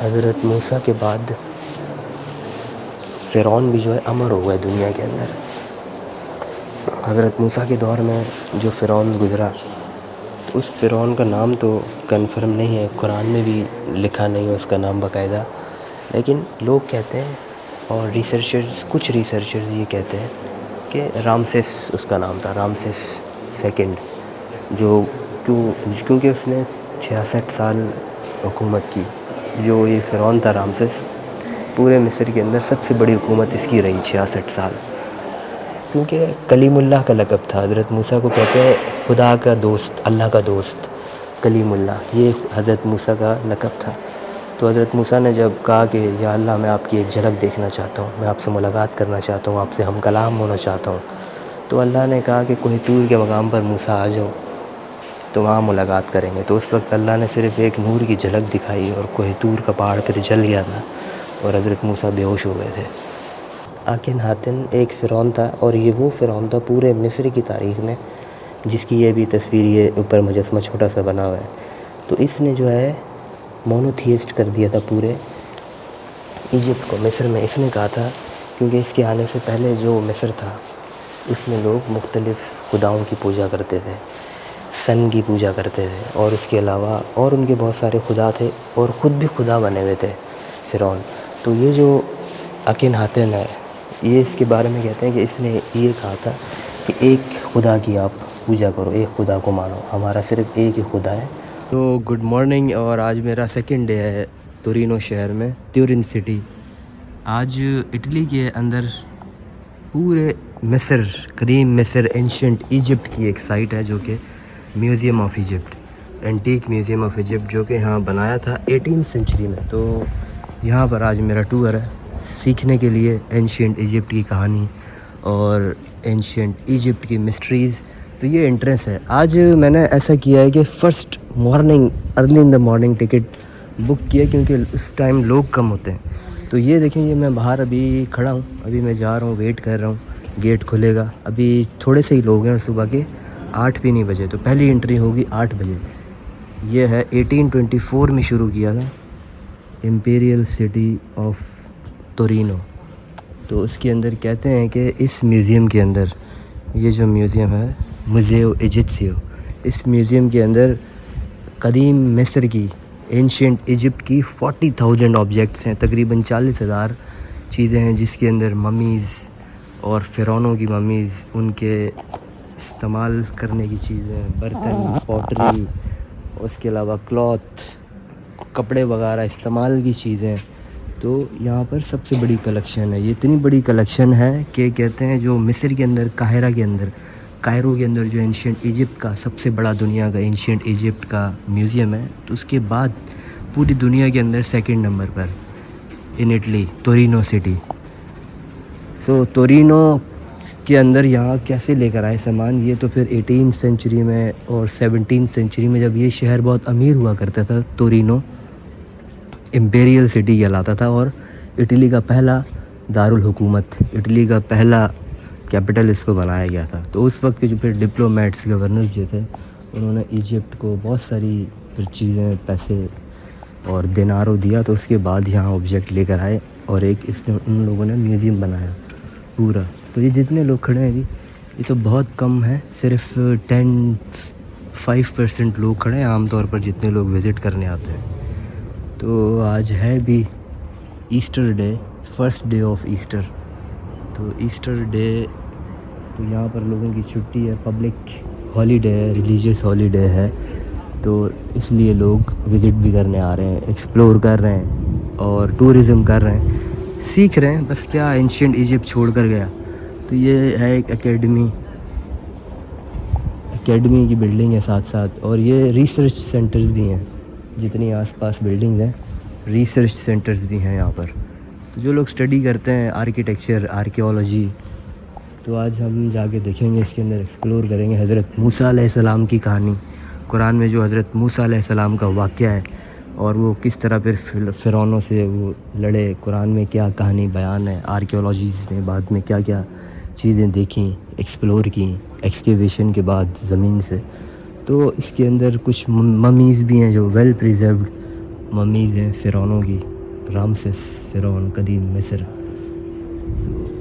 حضرت موسیٰ کے بعد فرعون بھی جو ہے امر ہو گئے دنیا کے اندر۔ حضرت موسیٰ کے دور میں جو فرعون گزرا، تو اس فرعون کا نام تو کنفرم نہیں ہے، قرآن میں بھی لکھا نہیں ہے اس کا نام باقاعدہ، لیکن لوگ کہتے ہیں اور کچھ ریسرچرز یہ کہتے ہیں کہ رامسیس اس کا نام تھا، رامسیس سیکنڈ، کیونکہ اس نے 66 سال حکومت کی۔ جو یہ فرعون تھا رامسیس، پورے مصر کے اندر سب سے بڑی حکومت اس کی رہی 66 سال، کیونکہ کلیم اللہ کا لقب تھا۔ حضرت موسیٰ کو کہتے ہیں خدا کا دوست، اللہ کا دوست، کلیم اللہ، یہ حضرت موسیٰ کا لقب تھا۔ تو حضرت موسیٰ نے جب کہا کہ یا اللہ میں آپ کی ایک جھلک دیکھنا چاہتا ہوں، میں آپ سے ملاقات کرنا چاہتا ہوں، آپ سے ہم کلام ہونا چاہتا ہوں، تو اللہ نے کہا کہ کوہ طور کے مقام پر موسیٰ آ جاؤ تو وہاں ملاقات کریں گے۔ تو اس وقت اللہ نے صرف ایک نور کی جھلک دکھائی اور کوہ طور کا پہاڑ پھر جل گیا تھا اور حضرت موسیٰ بے ہوش ہو گئے تھے۔ آخناتن ایک فرعون تھا، اور یہ وہ فرعون تھا پورے مصر کی تاریخ میں جس کی یہ بھی تصویر یہ اوپر مجسمہ چھوٹا سا بنا ہوا ہے۔ تو اس نے جو ہے مونوتھیسٹ کر دیا تھا پورے ایجپٹ کو، مصر میں۔ اس نے کہا تھا کیونکہ اس کے آنے سے پہلے جو مصر تھا اس میں لوگ مختلف خداؤں کی پوجا کرتے تھے، سن کی پوجا کرتے تھے، اور اس کے علاوہ اور ان کے بہت سارے خدا تھے، اور خود بھی خدا بنے ہوئے تھے فرعون۔ تو یہ جو اخناتن ہے، یہ اس کے بارے میں کہتے ہیں کہ اس نے یہ کہا تھا کہ ایک خدا کی آپ پوجا کرو، ایک خدا کو مانو، ہمارا صرف ایک ہی خدا ہے۔ تو گڈ مارننگ، اور آج میرا سیکنڈ ڈے ہے تورینو شہر میں، تورین سٹی۔ آج اٹلی کے اندر پورے مصر، قدیم مصر، اینشنٹ ایجپٹ کی ایک سائٹ ہے جو کہ museum of Egypt, antique museum of Egypt, جو کہ یہاں بنایا تھا 18 سینچری میں۔ تو یہاں پر آج میرا ٹور ہے سیکھنے کے لیے اینشنٹ ایجپٹ کی کہانی اور اینشنٹ ایجپٹ کی مسٹریز۔ تو یہ انٹرنس ہے۔ آج میں نے ایسا کیا ہے کہ first morning, early in the morning ticket book کیا، کیونکہ اس ٹائم لوگ کم ہوتے ہیں۔ تو یہ دیکھیں، یہ میں باہر ابھی کھڑا ہوں، ابھی میں جا رہا ہوں، ویٹ کر رہا ہوں، گیٹ کھلے گا۔ ابھی تھوڑے سے ہی لوگ ہیں، صبح کے 8 بھی نہیں بجے، تو پہلی انٹری ہوگی 8 بجے۔ یہ ہے 1824 میں شروع کیا تھا، امپیریل سٹی آف تورینو۔ تو اس کے اندر کہتے ہیں کہ اس میوزیم کے اندر، یہ جو میوزیم ہے موزیو ایجپسیو، اس میوزیم کے اندر قدیم مصر کی، اینشنٹ ایجپٹ کی 40,000 آبجیکٹس ہیں، تقریباً 40,000 چیزیں ہیں، جس کے اندر ممیز اور فرعونوں کی ممیز، ان کے استعمال کرنے کی چیزیں، برتن، پوٹری، اس کے علاوہ کلاتھ، کپڑے وغیرہ استعمال کی چیزیں۔ تو یہاں پر سب سے بڑی کلیکشن ہے، یہ اتنی بڑی کلیکشن ہے کہ کہتے ہیں جو مصر کے اندر، قاہرہ کے اندر، کائرو کے اندر جو اینشنٹ ایجپٹ کا سب سے بڑا دنیا کا اینشنٹ ایجپٹ کا میوزیم ہے، تو اس کے بعد پوری دنیا کے اندر second number per in Italy, تورینو city. سو تورینو کے اندر یہاں کیسے لے کر آئے سامان، یہ تو پھر 18 سینچری میں اور 17 سینچری میں، جب یہ شہر بہت امیر ہوا کرتا تھا، تورینو امپیریل سٹی کہلاتا تھا، اور اٹلی کا پہلا دارالحکومت، اٹلی کا پہلا کیپٹل اس کو بنایا گیا تھا۔ تو اس وقت کے جو پھر ڈپلومیٹس، گورنرز جو تھے، انہوں نے ایجپٹ کو بہت ساری پھر چیزیں، پیسے اور دیناروں دیا، تو اس کے بعد یہاں آبجیکٹ لے کر آئے، اور ایک اس نے ان لوگوں نے میوزیم بنایا پورا۔ تو یہ جتنے لوگ کھڑے ہیں جی، یہ تو بہت کم ہے، صرف 5% لوگ کھڑے ہیں عام طور پر جتنے لوگ وزٹ کرنے آتے ہیں۔ تو آج ہے بھی Easter day, first day of Easter. تو ایسٹر ڈے تو یہاں پر لوگوں کی چھٹی ہے، پبلک ہالیڈے ہے، ریلیجیس ہالیڈے ہے، تو اس لیے لوگ وزٹ بھی کرنے آ رہے ہیں، ایکسپلور کر رہے ہیں اور ٹورزم کر رہے ہیں، سیکھ رہے ہیں۔ بس کیا اینشنٹ ایجپٹ چھوڑ کر گیا۔ تو یہ ہے ایک اکیڈمی کی بلڈنگ ہے ساتھ ساتھ، اور یہ ریسرچ سینٹرز بھی ہیں، جتنی آس پاس بلڈنگز ہیں، ریسرچ سینٹرز بھی ہیں یہاں پر۔ تو جو لوگ اسٹڈی کرتے ہیں آرکیٹیکچر، آرکیالوجی، تو آج ہم جا کے دیکھیں گے، اس کے اندر ایکسپلور کریں گے حضرت موسیٰ علیہ السلام کی کہانی، قرآن میں جو حضرت موسیٰ علیہ السلام کا واقعہ ہے، اور وہ کس طرح پھر فرعونوں سے وہ لڑے، قرآن میں کیا کہانی بیان ہے، آرکیالوجیز نے بعد میں کیا کیا چیزیں دیکھیں، ایکسپلور کیں ایکسکیویشن کے بعد زمین سے۔ تو اس کے اندر کچھ ممیز بھی ہیں جو ویل پریزروڈ، ممیز ہیں فرعونوں کی، رامسس فرعون قدیم مصر.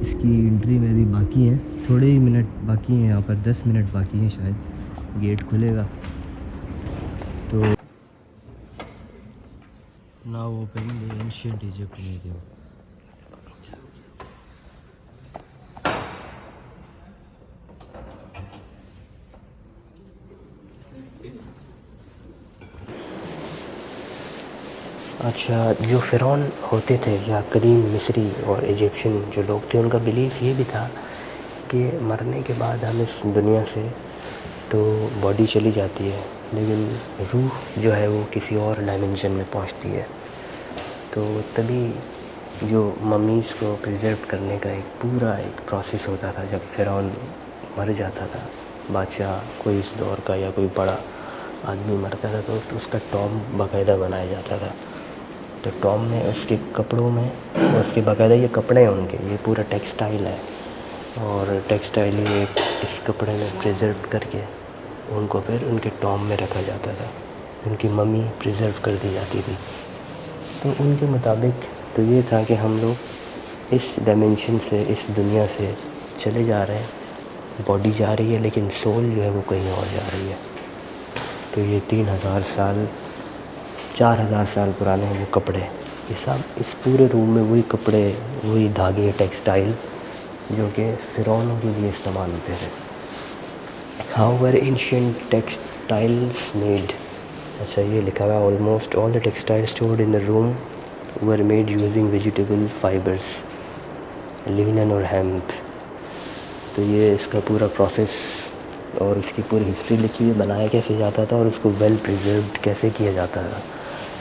اس کی انٹری میں بھی باقی ہیں، تھوڑے ہی منٹ باقی ہیں، یہاں پر 10 منٹ باقی ہیں شاید گیٹ کھلے گا. تو now opening the ancient Egypt museum. اچھا، جو فرعون ہوتے تھے یا قدیم مصری اور ایجپشن جو لوگ تھے، ان کا بیلیف یہ بھی تھا کہ مرنے کے بعد ہم اس دنیا سے تو باڈی چلی جاتی ہے، لیکن روح جو ہے وہ کسی اور ڈائمنشن میں پہنچتی ہے. تو تبھی جو ممیز کو پریزرو کرنے کا ایک پورا پروسیس ہوتا تھا. جب فرعون مر جاتا تھا، بادشاہ کوئی اس دور کا یا کوئی بڑا آدمی مرتا تھا، تو اس کا ٹوم باقاعدہ بنایا جاتا تھا. تو ٹوم میں اس کے کپڑوں میں، اور اس کے باقاعدہ یہ کپڑے ہیں ان کے، یہ پورا ٹیکسٹائل ہے، اور ٹیکسٹائل ہی اس کپڑے میں پریزرو کر کے ان کو پھر ان کے ٹوم میں رکھا جاتا تھا، ان کی ممی پریزرو کر دی جاتی تھی. تو ان کے مطابق تو یہ تھا کہ ہم لوگ اس ڈائمنشن سے، اس دنیا سے چلے جا رہے ہیں، باڈی جا رہی ہے لیکن سول جو ہے وہ کہیں اور جا رہی ہے. تو یہ 3000 سال، 4000 سال پرانے وہ کپڑے، یہ سب اس پورے روم میں وہی کپڑے، وہی دھاگے، ٹیکسٹائل جو کہ فرعونوں کے لیے استعمال ہوتے تھے. How were ancient textiles made. اچھا، یہ لکھا ہوا ہے almost all the textile stored in the room were made using vegetable fibres, linen اور ہیمپ. تو یہ اس کا پورا پروسیس اور اس کی پوری ہسٹری لکھی ہے، بنایا کیسے جاتا تھا اور اس کو ویل پریزروڈ کیسے کیا جاتا تھا،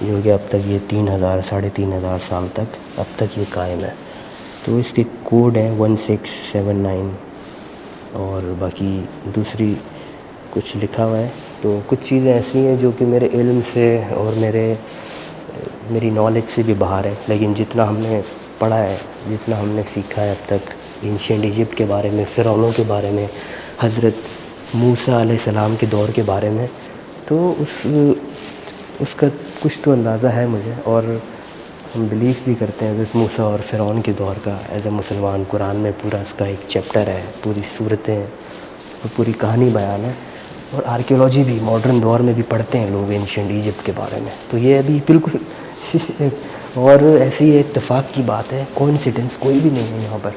یہ ہو گیا اب تک یہ 3000 3500 سال تک اب تک یہ قائم ہے. تو اس کے کوڈ ہیں 1679، اور باقی دوسری کچھ لکھا ہوا ہے. تو کچھ چیزیں ایسی ہیں جو کہ میرے علم سے اور میری نالج سے بھی باہر ہے، لیکن جتنا ہم نے پڑھا ہے، جتنا ہم نے سیکھا ہے اب تک اینشینٹ ایجپٹ کے بارے میں، فرعونوں کے بارے میں، حضرت موسیٰ علیہ السلام کے دور کے بارے میں، تو اس کا کچھ تو اندازہ ہے مجھے. اور ہم بلیف بھی کرتے ہیں حضرت موسیٰ اور فرعون کے دور کا. ایز اے مسلمان قرآن میں پورا اس کا ایک چیپٹر ہے، پوری صورتیں اور پوری کہانی بیان ہے. اور آرکیولوجی بھی ماڈرن دور میں بھی پڑھتے ہیں لوگ اینشینٹ ایجپٹ کے بارے میں. تو یہ ابھی بالکل اور ایسی اتفاق کی بات ہے، کوئنسیڈنس کوئی بھی نہیں ہے. یہاں پر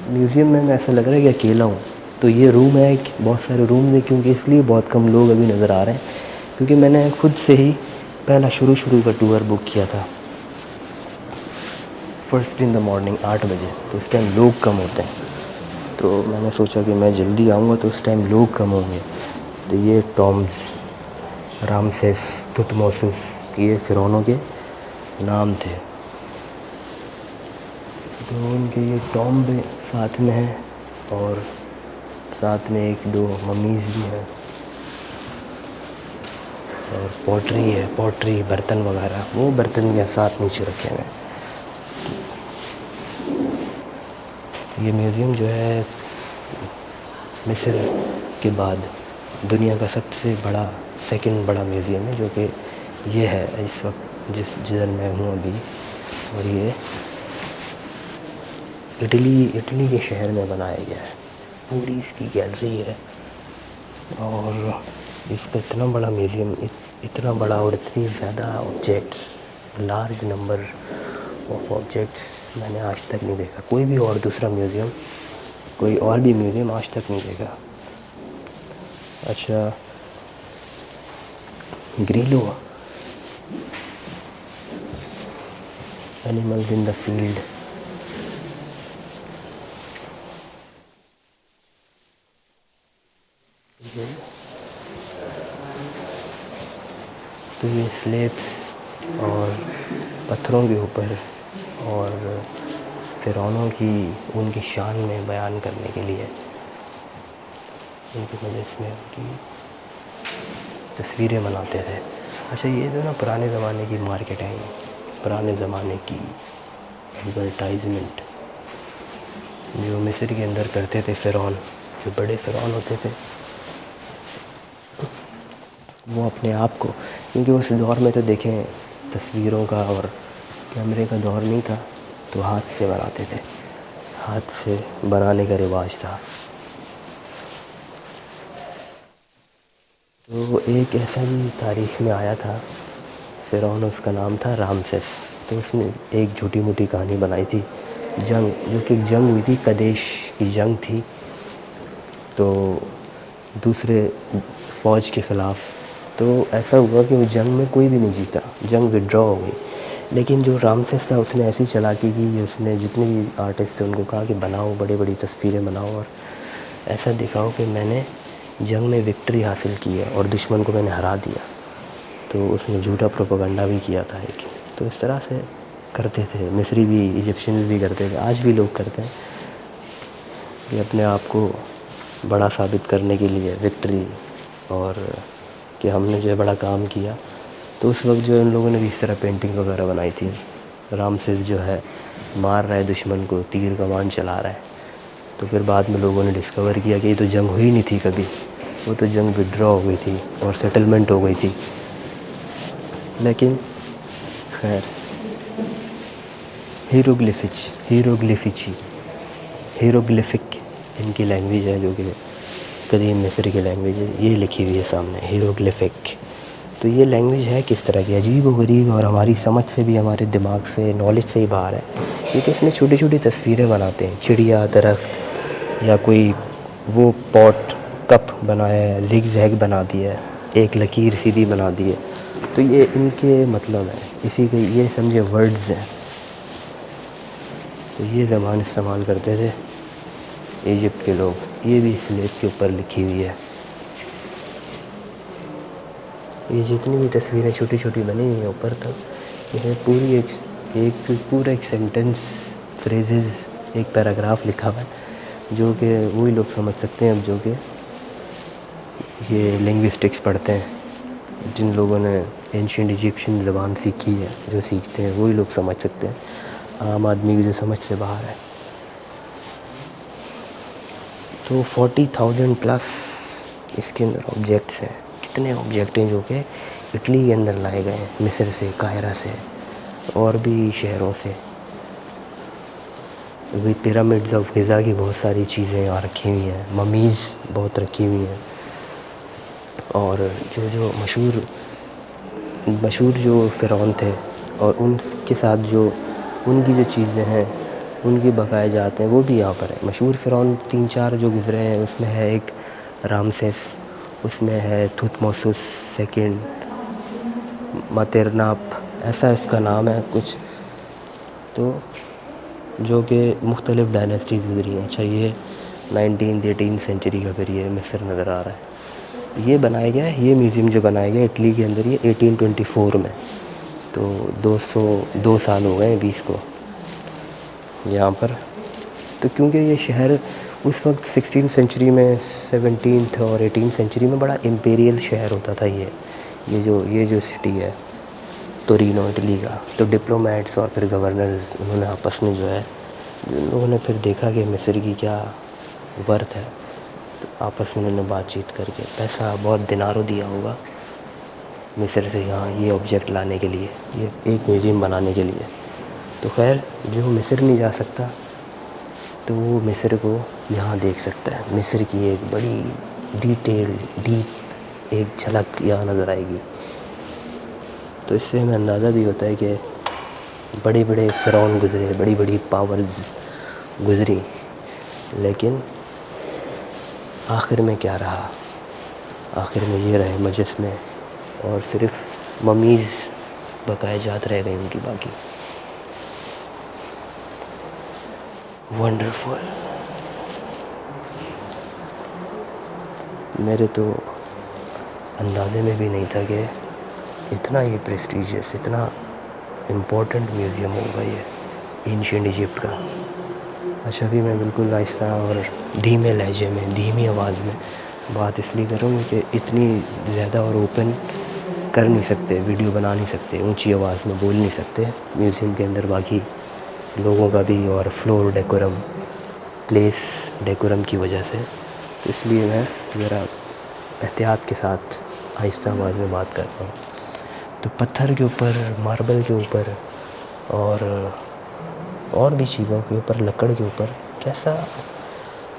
میوزیم میں ایسا لگ رہا ہے کہ اکیلا ہوں. تو یہ روم ہے، بہت سارے روم ہیں، کیونکہ اس لیے بہت کم لوگ ابھی نظر آ رہے ہیں، کیونکہ میں نے خود سے ہی پہلا شروع کا ٹور بک کیا تھا فرسٹ ان دا مارننگ 8 بجے. تو اس ٹائم لوگ کم ہوتے ہیں، تو میں نے سوچا کہ میں جلدی آؤں گا تو اس ٹائم لوگ کم ہوں گے. تو یہ ٹومز، رامسیس، تھوٹموسس، یہ فرعونوں کے نام تھے. تو ان کے یہ ٹوم بھی ساتھ میں ہیں، اور ساتھ میں 1-2 ممیز بھی ہیں، اور پوٹری برتن وغیرہ، وہ برتن کے ساتھ نیچے رکھے ہوئے ہیں. یہ میوزیم جو ہے مصر کے بعد دنیا کا سب سے بڑا، سیکنڈ بڑا میوزیم ہے، جو کہ یہ ہے اس وقت جدھر میں ہوں ابھی. اور یہ اٹلی کے شہر میں بنایا گیا ہے. پوری اس کی گیلری ہے، اور اس کا اتنا بڑا میوزیم، اتنا بڑا اور اتنی زیادہ objects, large number of objects میں نے آج تک نہیں دیکھا. کوئی بھی اور دوسرا میوزیم، کوئی اور بھی میوزیم آج تک نہیں دیکھا. اچھا، گریلو، اینیملز ان دا فیلڈ. تو یہ سلیبس اور پتھروں کے اوپر اور فرعونوں کی ان کی شان میں بیان کرنے کے لیے ان کی مجلس میں ان کی تصویریں بناتے تھے. اچھا، یہ جو نا پرانے زمانے کی مارکیٹ ہے، پرانے زمانے کی ایڈورٹائزمنٹ جو مصر کے اندر کرتے تھے فرعون، جو بڑے فرعون ہوتے تھے، وہ اپنے آپ کو، کیونکہ اس دور میں تو دیکھیں تصویروں کا اور کیمرے کا دور نہیں تھا تو ہاتھ سے بناتے تھے، ہاتھ سے بنانے کا رواج تھا۔ تو ایک ایسا بھی تاریخ میں آیا تھا فرعون، اس کا نام تھا رامسس، تو اس نے ایک جھوٹی موٹی کہانی بنائی تھی، جنگ جو کہ جنگ ہوئی تھی، قدیش کی جنگ تھی، تو دوسرے فوج کے خلاف، تو ایسا ہوا کہ وہ جنگ میں کوئی بھی نہیں جیتا، جنگ وڈرا ہو گئی، لیکن جو رامسس تھا اس نے ایسی چالاکی کی، اس نے جتنے بھی آرٹسٹ تھے ان کو کہا کہ بناؤ، بڑی بڑی تصویریں بناؤ اور ایسا دکھاؤ کہ میں نے جنگ میں وکٹری حاصل کی ہے اور دشمن کو میں نے ہرا دیا۔ تو اس نے جھوٹا پروپیگنڈا بھی کیا تھا ایک، تو اس طرح سے کرتے تھے، مصری بھی، ایجپشین بھی کرتے تھے، آج بھی لوگ کرتے ہیں کہ اپنے آپ کو بڑا ثابت کرنے کے لیے وکٹری، اور کہ ہم نے جو ہے بڑا کام کیا۔ تو اس وقت جو ان لوگوں نے بھی اس طرح پینٹنگ وغیرہ بنائی تھی، رامسس جو ہے مار رہا ہے دشمن کو، تیر کمان چلا رہا ہے، تو پھر بعد میں لوگوں نے ڈسکور کیا کہ یہ تو جنگ ہوئی نہیں تھی کبھی، وہ تو جنگ وڈرا ہو گئی تھی اور سیٹلمنٹ ہو گئی تھی۔ لیکن خیر، ہیروگلیفک ان کی لینگویج ہے، جو کہ قدیم مصر کی لینگویج ہے، یہ لکھی ہوئی ہے سامنے ہیروگلیفک۔ تو یہ لینگویج ہے کس طرح کی، عجیب و غریب، اور ہماری سمجھ سے بھی، ہمارے دماغ سے، نالج سے ہی باہر ہے، کیونکہ اس میں چھوٹی چھوٹی تصویریں بناتے ہیں، چڑیا، درخت، یا کوئی وہ پاٹ کپ بنایا ہے، زگ زیگ بنا دیا ہے، ایک لکیر سیدھی بنا دی ہے، تو یہ ان کے مطلب ہے، اسی کے یہ سمجھے ورڈز ہیں، تو یہ زبان استعمال کرتے تھے ایجپٹ کے لوگ، یہ بھی سلیب کے اوپر لکھی ہوئی ہے۔ یہ جتنی بھی تصویریں چھوٹی چھوٹی بنی ہوئی ہیں اوپر تک، یہ پوری پورا ایک سینٹنس، فریزز، ایک پیراگراف لکھا ہوا ہے، جو کہ وہی لوگ سمجھ سکتے ہیں اب، جو کہ یہ لنگوسٹکس پڑھتے ہیں، جن لوگوں نے اینشینٹ ایجپشین زبان سیکھی ہے، جو سیکھتے ہیں وہی لوگ سمجھ سکتے ہیں، عام آدمی کی جو سمجھ سے باہر ہے۔ تو 40,000 پلس اس کے اندر آبجیکٹس ہیں، کتنے آبجیکٹ ہیں جو کہ اٹلی کے اندر لائے گئے ہیں، مصر سے، قاہرہ سے، اور بھی شہروں سے۔ بھی پیرامڈز آف غزہ کی بہت ساری چیزیں یہاں رکھی ہوئی ہیں، ممیز بہت رکھی ہوئی ہیں، اور جو مشہور جو فرعون تھے، اور ان کے ساتھ جو ان کی جو چیزیں ہیں، ان کی بقائے جات ہیں، وہ بھی یہاں پر ہے۔ مشہور فرعون 3-4 جو گزرے ہیں، اس میں ہے ایک رامسس، اس میں ہے تھوتموسس سیکنڈ، ماترناپ، ایسا اس کا نام ہے کچھ، تو جو کہ مختلف ڈائناسٹیز گزری ہیں۔ اچھا، یہ 19th-18th سینچری کا پھر یہ مصر نظر آ رہا ہے۔ یہ بنایا گیا ہے، یہ میوزیم جو بنایا گیا ہے اٹلی کے اندر، یہ 1824 میں، تو 202 سال ہو گئے ہیں 20 کو یہاں پر۔ تو کیونکہ یہ شہر اس وقت 16 سینچری میں، 17 اور 18 سینچری میں بڑا امپیریل شہر ہوتا تھا، یہ جو سٹی ہے تورینو اٹلی کا، تو ڈپلومیٹس اور پھر گورنرز، انہوں نے آپس میں جو ہے، جن لوگوں نے پھر دیکھا کہ مصر کی کیا ورتھ ہے، تو آپس میں انہوں نے بات چیت کر کے پیسہ بہت دیناروں دیا ہوگا مصر سے یہاں یہ آبجیکٹ لانے کے لیے، یہ ایک میوزیم بنانے کے لیے۔ تو خیر، جو مصر نہیں جا سکتا تو وہ مصر کو یہاں دیکھ سکتا ہے، مصر کی ایک بڑی ڈیپ ایک جھلک یہاں نظر آئے گی۔ تو اس سے ہمیں اندازہ بھی ہوتا ہے کہ بڑے بڑے فرعون گزرے، بڑی بڑی پاورز گزری، لیکن آخر میں کیا رہا؟ آخر میں یہ رہے مجسمے، اور صرف ممیز بقائے جات رہ گئی ان کی باقی۔ ونڈرفل۔ میرے تو اندازے میں بھی نہیں تھا کہ اتنا یہ پریسٹیجیس، اتنا امپورٹنٹ میوزیم ہوگا یہ اینشینٹ ایجپٹ کا۔ اچھا، ابھی میں بالکل آہستہ اور دھیمے لہجے میں، دھیمی آواز میں بات اس لیے کروں کہ اتنی زیادہ اور اوپن کر نہیں سکتے، ویڈیو بنا نہیں سکتے، اونچی آواز میں بول نہیں سکتے میوزیم کے اندر، باقی لوگوں کا بھی، اور فلور ڈیکورم، پلیس ڈیکورم کی وجہ سے، تو اس لیے میں ذرا احتیاط کے ساتھ آہستہ آواز میں بات کرتا ہوں۔ تو پتھر کے اوپر، ماربل کے اوپر اور بھی چیزوں کے اوپر، لکڑ کے اوپر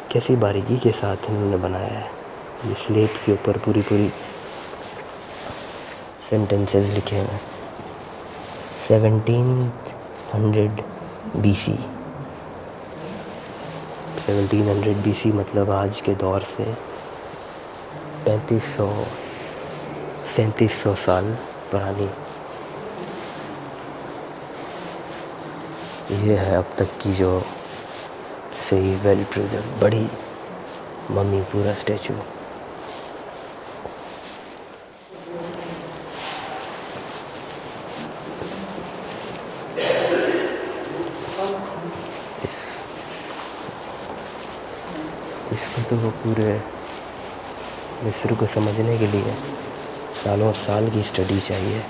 کیسی باریکی کے ساتھ انہوں نے بنایا ہے. یہ سلیٹ کے اوپر پوری سینٹنسز لکھے ہیں. 1700 BC 1700 BC مطلب آج کے دور سے 3700 سال پرانی. یہ ہے اب تک کی جو صحیح ویل پریزرو بڑی ممی پورا اسٹیچو. اس کو تو وہ پورے مصر کو سمجھنے کے لیے سالوں سال کی اسٹڈی چاہیے.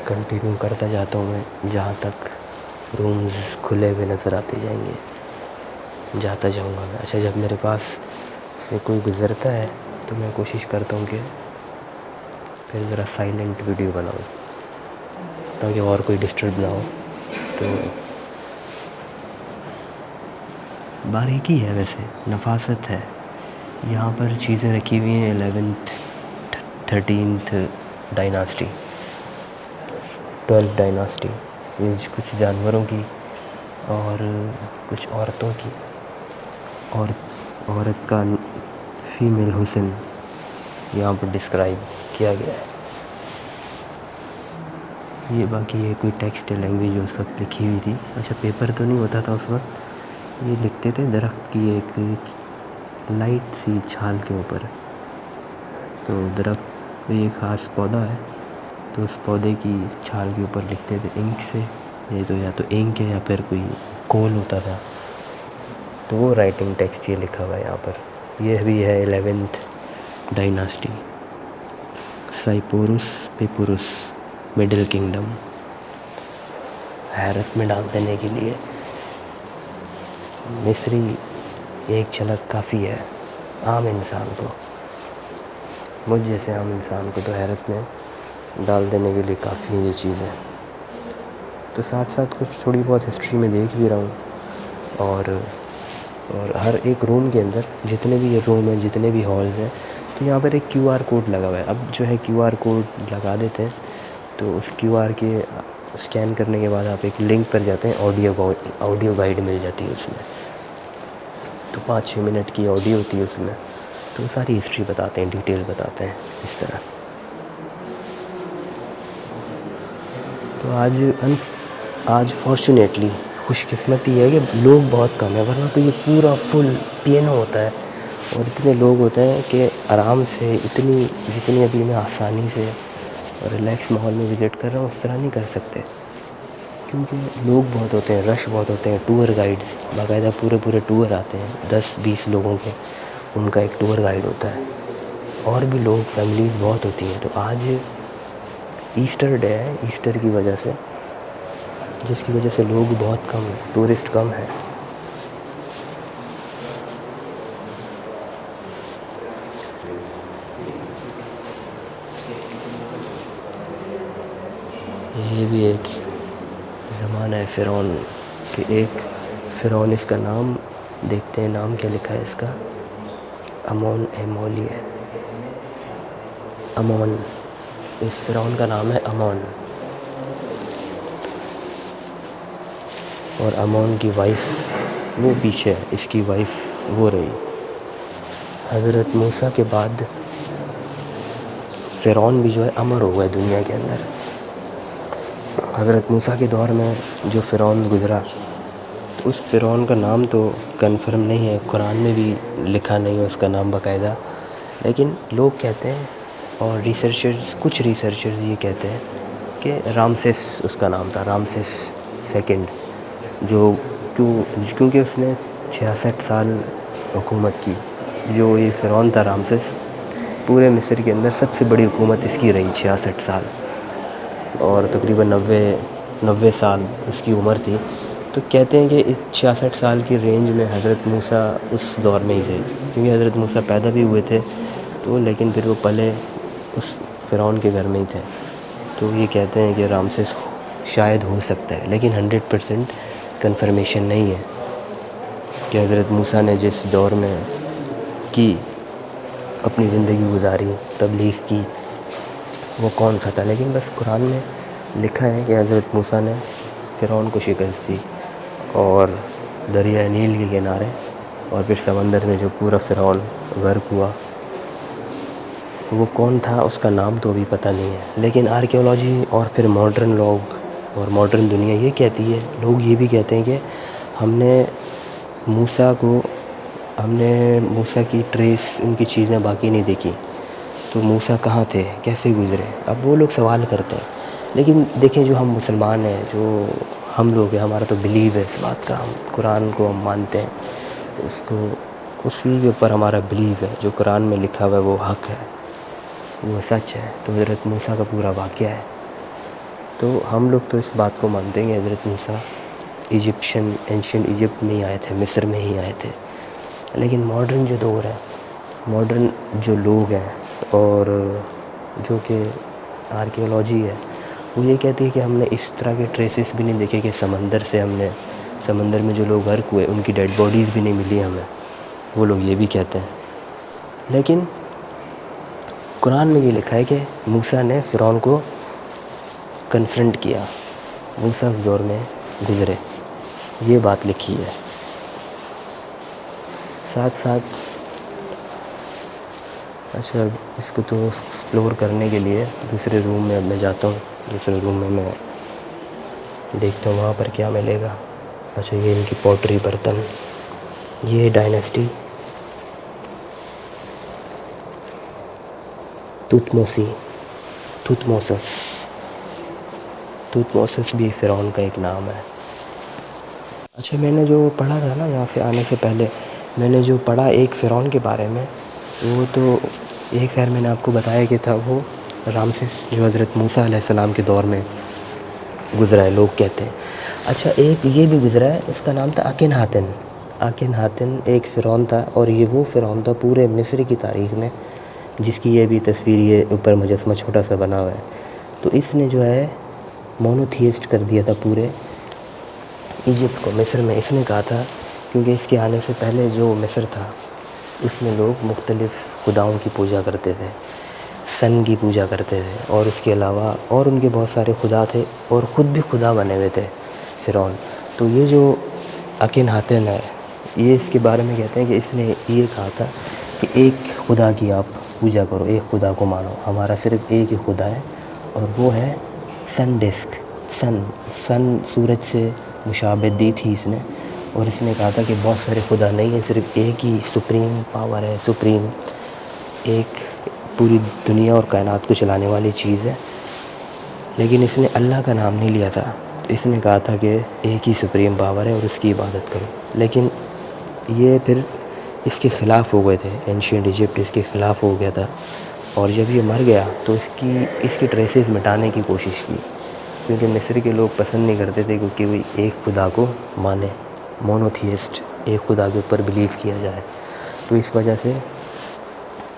کنٹینیو کرتا جاتا ہوں میں جہاں تک رومز کھلے ہوئے نظر آتے جائیں گے جاتا جاؤں گا میں. اچھا، جب میرے پاس سے کوئی گزرتا ہے تو میں کوشش کرتا ہوں کہ پھر ذرا سائلنٹ ویڈیو بناؤں تاکہ اور کوئی ڈسٹرب نہ ہو. تو باریکی ہے، ویسے نفاست ہے. یہاں پر چیزیں رکھی ہوئی ہیں 11th 13th dynasty, 12th dynasty. یہ کچھ جانوروں کی اور کچھ عورتوں کی، اور عورت کا فیمیل حسن یہاں پر ڈسکرائب کیا گیا ہے. یہ باقی یہ کوئی ٹیکسٹ لینگویج اس وقت لکھی ہوئی تھی. اچھا، پیپر تو نہیں ہوتا تھا اس وقت. یہ لکھتے تھے درخت کی ایک لائٹ سی چھال کے اوپر. تو درخت یہ خاص پودا ہے تو اس پودے کی چھال کے اوپر لکھتے تھے انک سے. یہ تو یا تو انک ہے یا پھر کوئی کول ہوتا تھا. تو وہ رائٹنگ ٹیکسٹ یہ لکھا ہوا ہے یہاں پر. یہ بھی ہے 11th ڈائناسٹی، سائپورس پیپورس، مڈل کنگڈم. حیرت میں ڈال دینے کے لیے مصری ایک جھلک کافی ہے عام انسان کو. مجھ جیسے عام انسان کو تو حیرت میں ڈال دینے کے لیے کافی یہ چیزیں. تو ساتھ ساتھ کچھ تھوڑی بہت ہسٹری میں دیکھ بھی رہا ہوں. اور ہر ایک روم کے اندر جتنے بھی یہ روم ہیں، جتنے بھی ہالز ہیں، تو یہاں پر ایک QR کوڈ لگا ہوا ہے. اب جو ہے QR کوڈ لگا دیتے ہیں تو اس QR کے اسکین کرنے کے بعد آپ ایک لنک پر جاتے ہیں، آڈیو گائیڈ مل جاتی ہے اس میں. تو 5-6 منٹ کی آڈیو ہوتی ہے اس میں. تو ساری ہسٹری بتاتے ہیں، ڈیٹیل بتاتے ہیں اس طرح. تو آج فارچونیٹلی خوش قسمتی ہے کہ لوگ بہت کم ہیں، ورنہ تو یہ پورا فل پینو ہوتا ہے اور اتنے لوگ ہوتے ہیں کہ آرام سے جتنی ابھی میں آسانی سے اور ریلیکس ماحول میں وزٹ کر رہا ہوں اس طرح نہیں کر سکتے، کیونکہ لوگ بہت ہوتے ہیں، رش بہت ہوتے ہیں. ٹور گائیڈز باقاعدہ پورے ٹور آتے ہیں 10-20 لوگوں کے، ان کا ایک ٹور گائیڈ ہوتا ہے. اور بھی لوگ، فیملیز بہت ہوتی ہیں. تو آج ایسٹر ڈے ہے، ایسٹر کی وجہ سے، جس کی وجہ سے لوگ بہت کم ہیں، ٹورسٹ کم ہیں. یہ بھی ایک زمانہ ہے فرعون کہ ایک فرعون، اس کا نام دیکھتے ہیں، نام کیا لکھا ہے اس کا. امون ایمولی ہے. امون، اس فرعون کا نام ہے امون. اور امون کی وائف وہ پیچھے ہے، اس کی وائف وہ رہی. حضرت موسیٰ کے بعد فرعون بھی جو ہے امر ہو گئے دنیا کے اندر. حضرت موسیٰ کے دور میں جو فرعون گزرا، تو اس فرعون کا نام تو کنفرم نہیں ہے، قرآن میں بھی لکھا نہیں ہے اس کا نام باقاعدہ. لیکن لوگ کہتے ہیں اور کچھ ریسرچرز یہ کہتے ہیں کہ رامسس اس کا نام تھا، رامسس سیکنڈ. کیونکہ اس نے 66 سال حکومت کی. جو یہ فرعون تھا رامسس، پورے مصر کے اندر سب سے بڑی حکومت اس کی رہی 66 سال، اور تقریباً 90 سال اس کی عمر تھی. تو کہتے ہیں کہ اس 66 سال کی رینج میں حضرت موسیٰ اس دور میں ہی تھے، کیونکہ حضرت موسیٰ پیدا بھی ہوئے تھے تو لیکن پھر وہ پلے اس فرعون کے گھر میں ہی تھے۔ تو یہ کہتے ہیں کہ رامسس شاید ہو سکتا ہے، لیکن 100% کنفرمیشن نہیں ہے کہ حضرت موسیٰ نے جس دور میں کی اپنی زندگی گزاری، تبلیغ کی، وہ کون سا تھا۔ لیکن بس قرآن میں لکھا ہے کہ حضرت موسیٰ نے فرعون کو شکست دی اور دریائے نیل کے کنارے اور پھر سمندر میں جو پورا فرعون غرق ہوا، وہ کون تھا اس کا نام تو ابھی پتہ نہیں ہے۔ لیکن آرکیولوجی اور پھر ماڈرن لوگ اور ماڈرن دنیا یہ کہتی ہے، لوگ یہ بھی کہتے ہیں کہ ہم نے موسیٰ کی ٹریس، ان کی چیزیں باقی نہیں دیکھی، تو موسیٰ کہاں تھے، کیسے گزرے، اب وہ لوگ سوال کرتے ہیں۔ لیکن دیکھیں جو ہم مسلمان ہیں، جو ہم لوگ ہیں، ہمارا تو بلیو ہے اس بات کا، ہم قرآن کو ہم مانتے ہیں، اسی کے اوپر ہمارا بلیو ہے، جو قرآن میں لکھا ہوا ہے وہ حق ہے، وہ سچ ہے۔ تو حضرت موسیٰ کا پورا واقعہ ہے، تو ہم لوگ تو اس بات کو مانتے ہیں کہ حضرت موسیٰ اینشینٹ ایجپٹ میں ہی آئے تھے، مصر میں ہی آئے تھے۔ لیکن ماڈرن جو دور ہے، ماڈرن جو لوگ ہیں اور جو کہ آرکیولوجی ہے، وہ یہ کہتی ہے کہ ہم نے اس طرح کے ٹریسز بھی نہیں دیکھے کہ سمندر میں جو لوگ غرق ہوئے ان کی ڈیڈ باڈیز بھی نہیں ملی ہمیں، وہ لوگ یہ بھی کہتے ہیں۔ لیکن قرآن میں یہ لکھا ہے کہ موسیٰ نے فرعون کو کنفرنٹ کیا، موسیٰ اس دور میں گزرے، یہ بات لکھی ہے۔ ساتھ ساتھ اچھا، اس کو تو ایکسپلور کرنے کے لیے دوسرے روم میں اب میں جاتا ہوں، دوسرے روم میں دیکھتا ہوں وہاں پر کیا ملے گا۔ اچھا، یہ ان کی پوٹری برتن، یہ ڈائنیسٹی توتموسس بھی فرعون کا ایک نام ہے۔ اچھا، میں نے جو پڑھا تھا نا یہاں سے آنے سے پہلے، میں نے جو پڑھا ایک فرعون کے بارے میں، وہ تو ایک خیر میں نے آپ کو بتایا کہ تھا وہ رامسس، جو حضرت موسیٰ علیہ السلام کے دور میں گزرا ہے، لوگ کہتے ہیں۔ اچھا، ایک یہ بھی گزرا ہے، اس کا نام تھا آکن ایک فرعون تھا، اور یہ وہ فرعون تھا پورے مصر کی تاریخ میں جس کی یہ بھی تصویر یہ اوپر مجسمہ چھوٹا سا بنا ہوا ہے۔ تو اس نے جو ہے مونوتھیسٹ کر دیا تھا پورے ایجپٹ کو، مصر میں۔ اس نے کہا تھا کیونکہ اس کے آنے سے پہلے جو مصر تھا اس میں لوگ مختلف خداؤں کی پوجا کرتے تھے، سن کی پوجا کرتے تھے، اور اس کے علاوہ اور ان کے بہت سارے خدا تھے، اور خود بھی خدا بنے ہوئے تھے فرعون۔ تو یہ جو اکن ہاتن ہے، یہ اس کے بارے میں کہتے ہیں کہ اس نے یہ کہا تھا کہ ایک خدا کی آپ پوجا کرو، ایک خدا کو مانو، ہمارا صرف ایک ہی خدا ہے، اور وہ ہے سن ڈسک، سن سورج سے مشابہت دی تھی اس نے، اور اس نے کہا تھا کہ بہت سارے خدا نہیں ہیں، صرف ایک ہی سپریم پاور ہے، سپریم ایک پوری دنیا اور کائنات کو چلانے والی چیز ہے۔ لیکن اس نے اللہ کا نام نہیں لیا تھا، اس نے کہا تھا کہ ایک ہی سپریم پاور ہے اور اس کی عبادت کرو۔ لیکن یہ پھر اس کے خلاف ہو گئے تھے، اینشینٹ ایجپٹ اس کے خلاف ہو گیا تھا، اور جب یہ مر گیا تو اس کی ٹریسز مٹانے کی کوشش کی، کیونکہ مصر کے لوگ پسند نہیں کرتے تھے کیونکہ وہ ایک خدا کو مانے، مونوتھیسٹ، ایک خدا کے اوپر بلیو کیا جائے۔ تو اس وجہ سے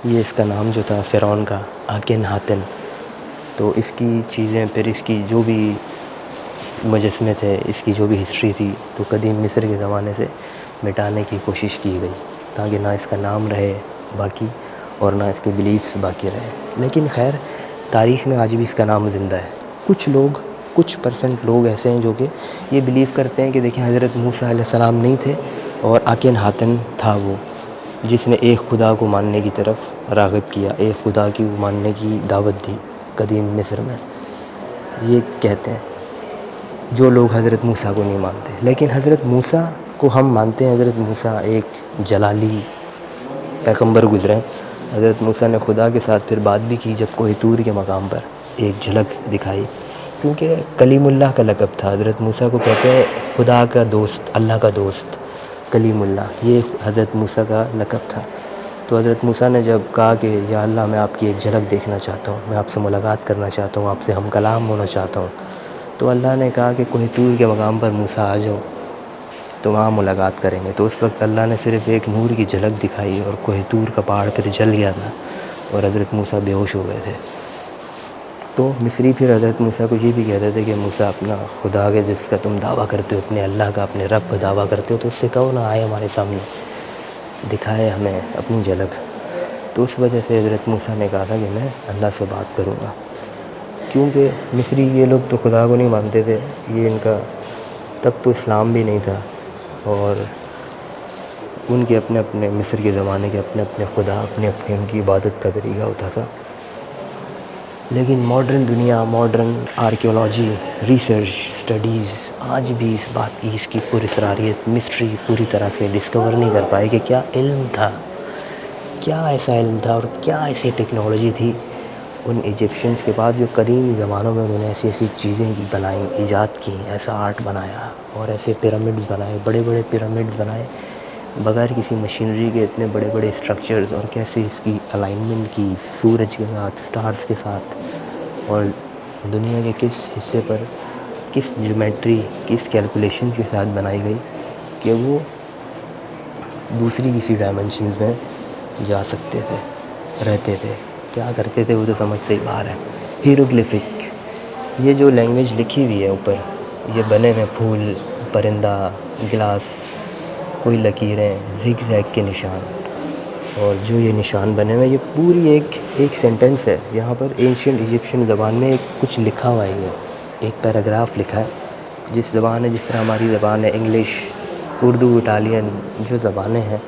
یہ اس کا نام جو تھا فرعون کا آکن ہاتن۔ تو اس کی چیزیں پھر اس کی جو بھی مجسمے تھے، اس کی جو بھی ہسٹری تھی، تو قدیم مصر کے زمانے سے مٹانے کی کوشش کی گئی تاکہ نہ اس کا نام رہے باقی اور نہ اس کے بلیفز باقی رہے۔ لیکن خیر، تاریخ میں آج بھی اس کا نام زندہ ہے۔ کچھ پرسنٹ لوگ ایسے ہیں جو کہ یہ بلیو کرتے ہیں کہ دیکھیں حضرت موسیٰ علیہ السلام نہیں تھے، اور آکن ہاتن تھا وہ، جس نے ایک خدا کو ماننے کی طرف راغب کیا، ایک خدا کی ماننے کی دعوت دی قدیم مصر میں، یہ کہتے ہیں جو لوگ حضرت موسیٰ کو نہیں مانتے۔ لیکن حضرت موسیٰ کو ہم مانتے ہیں، حضرت موسیٰ ایک جلالی پیغمبر گزرے ہیں۔ حضرت موسیٰ نے خدا کے ساتھ پھر بات بھی کی جب کوہ طور کے مقام پر ایک جھلک دکھائی، کیونکہ کلیم اللہ کا لقب تھا، حضرت موسیٰ کو کہتے ہیں خدا کا دوست، اللہ کا دوست، کلیم اللہ، یہ حضرت موسیٰ کا لقب تھا۔ تو حضرت موسیٰ نے جب کہا کہ یا اللہ میں آپ کی ایک جھلک دیکھنا چاہتا ہوں، میں آپ سے ملاقات کرنا چاہتا ہوں، آپ سے ہم کلام ہونا چاہتا ہوں، تو اللہ نے کہا کہ کوہ طور کے مقام پر موسیٰ آ جاؤ، تو وہاں ملاقات کریں گے۔ تو اس وقت اللہ نے صرف ایک نور کی جھلک دکھائی اور کوہ طور کا پہاڑ پھر جل گیا تھا اور حضرت موسیٰ بے ہوش ہو گئے تھے۔ تو مصری پھر حضرت موسیٰ کو یہ بھی کہتے تھے کہ موسیٰ اپنا خدا کے جس کا تم دعویٰ کرتے ہو، اپنے اللہ کا، اپنے رب کا دعویٰ کرتے ہو، تو اس سے کہو نہ آئے ہمارے سامنے، دکھائے ہمیں اپنی جھلک۔ تو اس وجہ سے حضرت موسیٰ نے کہا تھا کہ میں اللہ سے بات کروں گا، کیونکہ مصری یہ لوگ تو خدا کو نہیں مانتے تھے، یہ ان کا تب تو اسلام بھی نہیں تھا، اور ان کے اپنے اپنے مصر کے زمانے کے اپنے اپنے خدا، اپنے اپنے ان کی عبادت کا طریقہ ہوتا تھا۔ لیکن ماڈرن دنیا، ماڈرن آرکیولوجی، ریسرچ، اسٹڈیز آج بھی اس بات کی، اس کی پراسراریت، مسٹری پوری طرح سے ڈسکور نہیں کر پائے کہ کیا علم تھا، کیا ایسا علم تھا اور کیا ایسی ٹیکنالوجی تھی ان ایجپشنز کے بعد، جو قدیم زمانوں میں انہوں نے ایسی ایسی چیزیں کی، بنائیں، ایجاد کی، ایسا آرٹ بنایا اور ایسے پیرامڈز بنائے، بڑے بڑے پیرامڈز بنائے بغیر کسی مشینری کے، اتنے بڑے بڑے اسٹرکچرز، اور کیسے اس کی الائنمنٹ کی سورج کے ساتھ، سٹارز کے ساتھ، اور دنیا کے کس حصے پر کس جیومیٹری، کس کیلکولیشن کے ساتھ بنائی گئی کہ وہ دوسری کسی ڈائمنشنز میں جا سکتے تھے، رہتے تھے، کیا کرتے تھے وہ تو سمجھ سے ہی باہر ہے۔ ہیروگلیفک، یہ جو لینگویج لکھی ہوئی ہے اوپر، یہ بنے ہوئے پھول، پرندہ، گلاس، کوئی لکیریں، زگ زیگ کے نشان، اور جو یہ نشان بنے ہوئے، یہ پوری ایک سینٹنس ہے۔ یہاں پر اینشینٹ ایجپشین زبان میں کچھ لکھا ہوا ہے، ایک پیراگراف لکھا ہے، جس زبان ہے، جس طرح ہماری زبان ہے انگلش، اردو، اٹالین، جو زبانیں ہیں،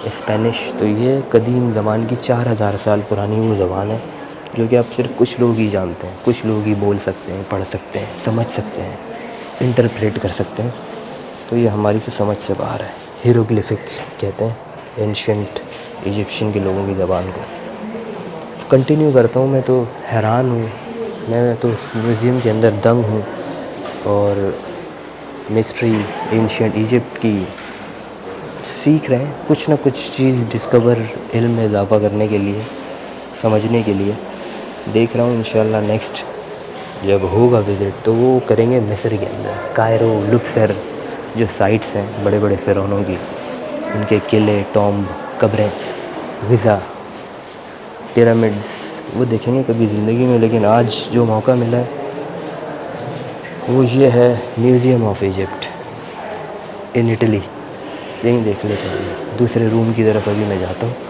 اسپینش، تو یہ قدیم زبان کی 4000 سال پرانی وہ زبان ہے جو کہ اب صرف کچھ لوگ ہی جانتے ہیں، کچھ لوگ ہی بول سکتے ہیں، پڑھ سکتے ہیں، سمجھ سکتے ہیں، انٹرپریٹ کر سکتے ہیں۔ تو یہ ہماری تو سمجھ سے باہر ہے۔ ہیروگلیفک کہتے ہیں اینشینٹ ایجپشین کے لوگوں کی زبان کو۔ کنٹینیو کرتا ہوں، میں تو حیران ہوں، میں تو اس میوزیم کے اندر دنگ ہوں، اور مسٹری اینشینٹ ایجپٹ کی سیکھ رہے ہیں، کچھ نہ کچھ چیز ڈسکور، علم میں اضافہ کرنے کے لیے، سمجھنے کے لیے دیکھ رہا ہوں۔ انشاءاللہ نیکسٹ جب ہوگا وزٹ تو وہ کریں گے مصر کے اندر، کائرو، لکسر، جو سائٹس ہیں بڑے بڑے فرعونوں کی، ان کے قلعے، ٹامب، قبریں، غزہ، پیرامڈز، وہ دیکھیں گے کبھی زندگی میں۔ لیکن آج جو موقع ملا ہے وہ یہ ہے، museum of Egypt in Italy, یہیں دیکھ لیتے ہیں۔ دوسرے روم کی طرف ابھی میں جاتا ہوں۔